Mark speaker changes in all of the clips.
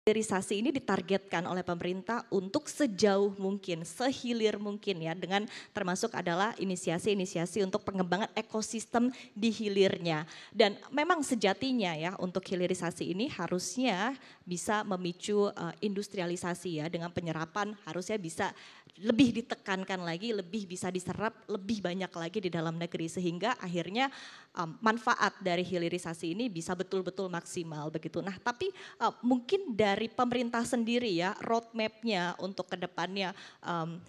Speaker 1: hilirisasi ini ditargetkan oleh pemerintah untuk sejauh mungkin, sehilir mungkin ya, dengan termasuk adalah inisiasi-inisiasi untuk pengembangan ekosistem di hilirnya. Dan memang sejatinya ya untuk hilirisasi ini harusnya bisa memicu industrialisasi ya, dengan penyerapan harusnya bisa lebih ditekankan lagi, lebih bisa diserap lebih banyak lagi di dalam negeri sehingga akhirnya manfaat dari hilirisasi ini bisa betul-betul maksimal begitu. Nah, tapi mungkin dari pemerintah sendiri ya roadmap-nya untuk kedepannya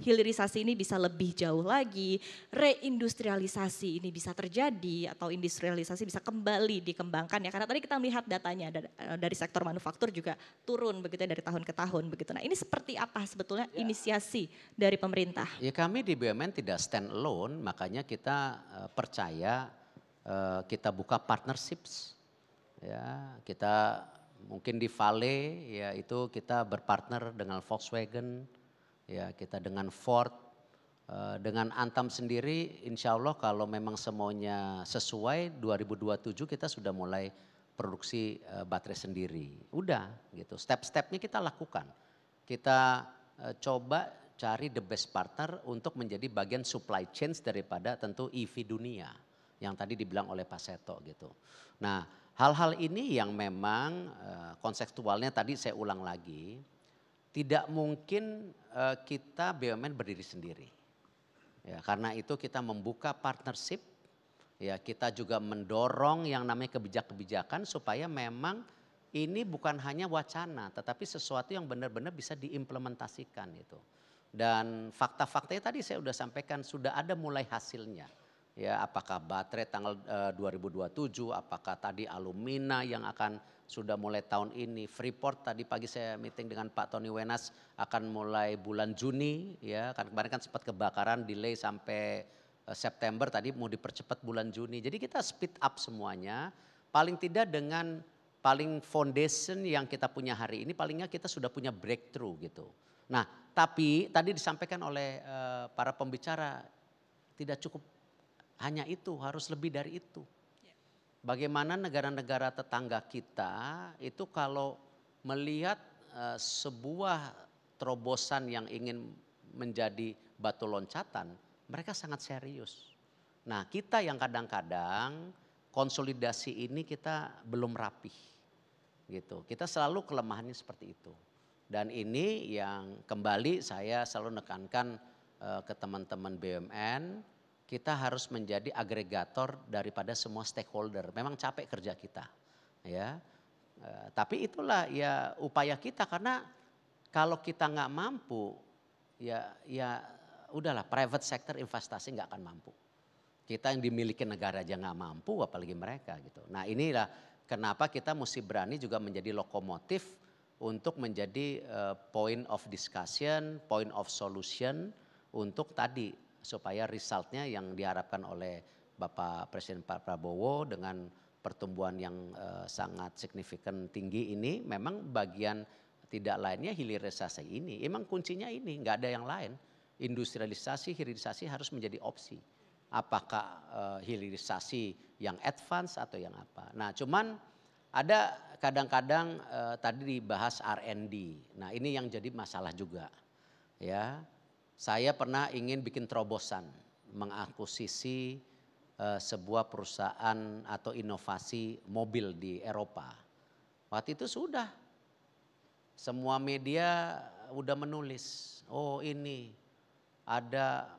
Speaker 1: hilirisasi ini bisa lebih jauh lagi, reindustrialisasi ini bisa terjadi atau industrialisasi bisa kembali dikembangkan ya, karena tadi kita melihat datanya dari sektor manufaktur juga turun begitu ya dari tahun ke tahun begitu. Nah, ini seperti apa sebetulnya inisiasi dari pemerintah?
Speaker 2: Ya kami di BUMN tidak stand alone, makanya kita percaya kita buka partnerships. Ya, kita mungkin di Vale ya itu kita berpartner dengan Volkswagen, ya kita dengan Ford, dengan Antam sendiri insya Allah kalau memang semuanya sesuai 2027 kita sudah mulai produksi baterai sendiri. Udah gitu, step-stepnya kita lakukan. Kita coba cari the best partner untuk menjadi bagian supply chain daripada tentu EV dunia yang tadi dibilang oleh Pak Seto gitu. Nah, hal-hal ini yang memang konseptualnya tadi saya ulang lagi, tidak mungkin kita BUMN berdiri sendiri. Ya, karena itu kita membuka partnership, ya kita juga mendorong yang namanya kebijakan supaya memang ini bukan hanya wacana, tetapi sesuatu yang benar-benar bisa diimplementasikan itu. Dan fakta-faktanya tadi saya sudah sampaikan sudah ada mulai hasilnya. Ya, apakah baterai tanggal 2027, apakah tadi alumina yang akan sudah mulai tahun ini, Freeport tadi pagi saya meeting dengan Pak Tony Wenas akan mulai bulan Juni, ya kan kemarin kan sempat kebakaran delay sampai September, tadi mau dipercepat bulan Juni. Jadi kita speed up semuanya, paling tidak dengan paling foundation yang kita punya hari ini, palingnya kita sudah punya breakthrough gitu. Nah, tapi tadi disampaikan oleh para pembicara tidak cukup hanya itu, harus lebih dari itu. Bagaimana negara-negara tetangga kita itu kalau melihat sebuah terobosan yang ingin menjadi batu loncatan, mereka sangat serius. Nah, kita yang kadang-kadang konsolidasi ini kita belum rapih. Gitu. Kita selalu kelemahannya seperti itu. Dan ini yang kembali saya selalu nekankan ke teman-teman BUMN, kita harus menjadi agregator daripada semua stakeholder. Memang capek kerja kita, ya. Tapi itulah ya upaya kita karena kalau kita nggak mampu, ya udahlah private sector investasi nggak akan mampu. Kita yang dimiliki negara aja nggak mampu, apalagi mereka gitu. Nah inilah kenapa kita mesti berani juga menjadi lokomotif untuk menjadi point of discussion, point of solution untuk tadi supaya resultnya yang diharapkan oleh Bapak Presiden Pak Prabowo dengan pertumbuhan yang sangat signifikan tinggi ini memang bagian tidak lainnya hilirisasi ini. Emang kuncinya ini, nggak ada yang lain. Industrialisasi, hilirisasi harus menjadi opsi. Apakah hilirisasi yang advance atau yang apa. Nah cuman ada kadang-kadang tadi dibahas R&D. Nah ini yang jadi masalah juga. Ya. Saya pernah ingin bikin terobosan mengakuisisi sebuah perusahaan atau inovasi mobil di Eropa. Waktu itu sudah semua media udah menulis, oh ini ada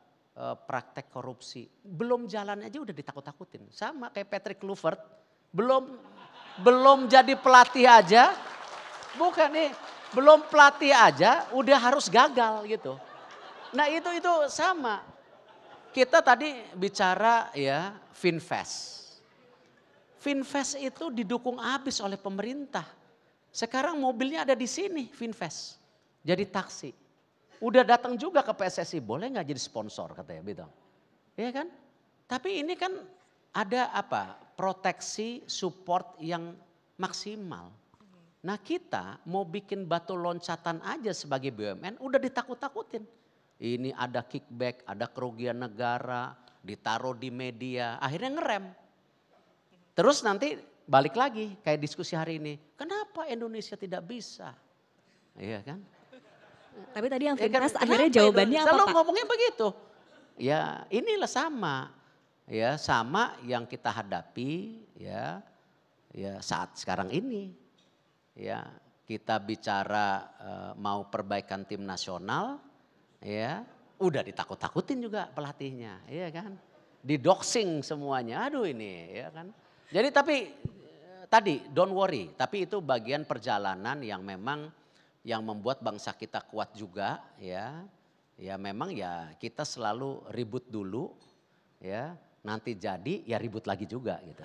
Speaker 2: praktek korupsi. Belum jalan aja udah ditakut-takutin. Sama kayak Patrick Kluivert, belum jadi pelatih aja, bukan nih, belum pelatih aja udah harus gagal gitu. Nah itu sama. Kita tadi bicara ya Finvest. Finvest itu didukung habis oleh pemerintah. Sekarang mobilnya ada di sini Finvest. Jadi taksi. Udah datang juga ke PSSI, boleh nggak jadi sponsor katanya bilang. Iya kan? Tapi ini kan ada apa? Proteksi support yang maksimal. Nah kita mau bikin batu loncatan aja sebagai BUMN udah ditakut-takutin. Ini ada kickback, ada kerugian negara, ditaruh di media, akhirnya ngerem. Terus nanti balik lagi kayak diskusi hari ini, kenapa Indonesia tidak bisa? Iya kan?
Speaker 1: Tapi tadi yang
Speaker 2: Ya kan,
Speaker 1: Finfast akhirnya
Speaker 2: kenapa itu?
Speaker 1: jawabannya apa
Speaker 2: Selalu
Speaker 1: Pak?
Speaker 2: ngomongnya begitu. Ya inilah sama. Ya sama yang kita hadapi ya saat sekarang ini. Ya kita bicara mau perbaikan tim nasional ya udah ditakut-takutin juga pelatihnya, ya kan? Didoxing semuanya. Aduh ini ya kan. Jadi tapi tadi don't worry, tapi itu bagian perjalanan yang memang yang membuat bangsa kita kuat juga ya. Ya memang ya kita selalu ribut dulu ya, nanti jadi ya ribut lagi juga gitu.